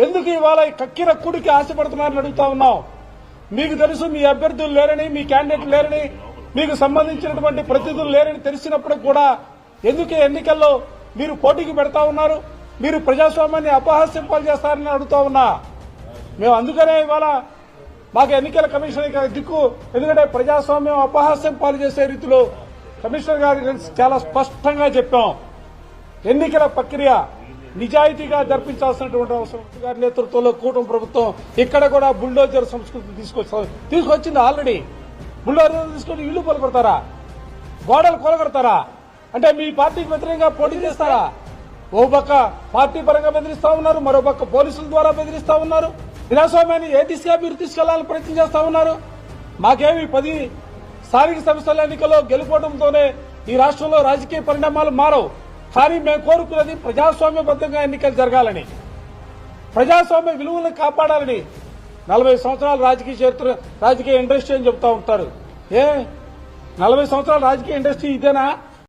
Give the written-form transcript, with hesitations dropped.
ఎందుకు ఇవాళ కక్కిర కుడికి ఆశపడుతున్నారని అడుగుతా ఉన్నాం. మీకు తెలుసు మీ అభ్యర్థులు లేరని, మీ క్యాండిడేట్లు లేరని, మీకు సంబంధించినటువంటి ప్రతినిధులు లేరని తెలిసినప్పుడు కూడా ఎందుకు ఎన్నికల్లో మీరు పోటీకి పెడతా ఉన్నారు? మీరు ప్రజాస్వామ్యాన్ని అపహాస్యం పాలు చేస్తారని అడుగుతా ఉన్నా. మేము అందుకనే ఇవాళ మాకు ఎన్నికల కమిషన్ దిక్కు, ఎందుకంటే ప్రజాస్వామ్యం అపహాస్యం పాలు చేసే రీతిలో కమిషనర్ గారికి చాలా స్పష్టంగా చెప్పాం. ఎన్నికల ప్రక్రియ నిజాయితీగా జరిపించాల్సినటువంటి అవసరం గారి నేతృత్వంలో కూటమి ప్రభుత్వం ఇక్కడ కూడా బుల్డోజర్ సంస్కృతి తీసుకొచ్చింది. ఆల్రెడీ బుల్డోజర్ తీసుకొని ఇళ్లు పలుకొడతారా, గోడలు కొలగొడతారా? అంటే మీ పార్టీకి వ్యతిరేకంగా పోటీ చేస్తారా? ఓ పక్క పార్టీ పరంగా బెదిరిస్తా ఉన్నారు, మరో పక్క పోలీసుల ద్వారా బెదిరిస్తా ఉన్నారు. ప్రజాస్వామ్యాన్ని ఏ దిశగా మీరు తీసుకెళ్లాలని ప్రయత్నం చేస్తా ఉన్నారు? మాకేమి 10 స్థానిక సంస్థల ఎన్నికల్లో గెలుపోవడంతోనే ఈ రాష్ట్రంలో రాజకీయ పరిణామాలు మారవు. కానీ మేము కోరుకున్నది ప్రజాస్వామ్యబద్దంగా ఎన్నికలు జరగాలని, ప్రజాస్వామ్య విలువలను కాపాడాలని. 40 సంవత్సరాలు రాజకీయ చరిత్ర, రాజకీయ ఇండస్ట్రీ అని చెబుతా ఉంటారు. 40 సంవత్సరాల రాజకీయ ఇండస్ట్రీ ఇదేనా?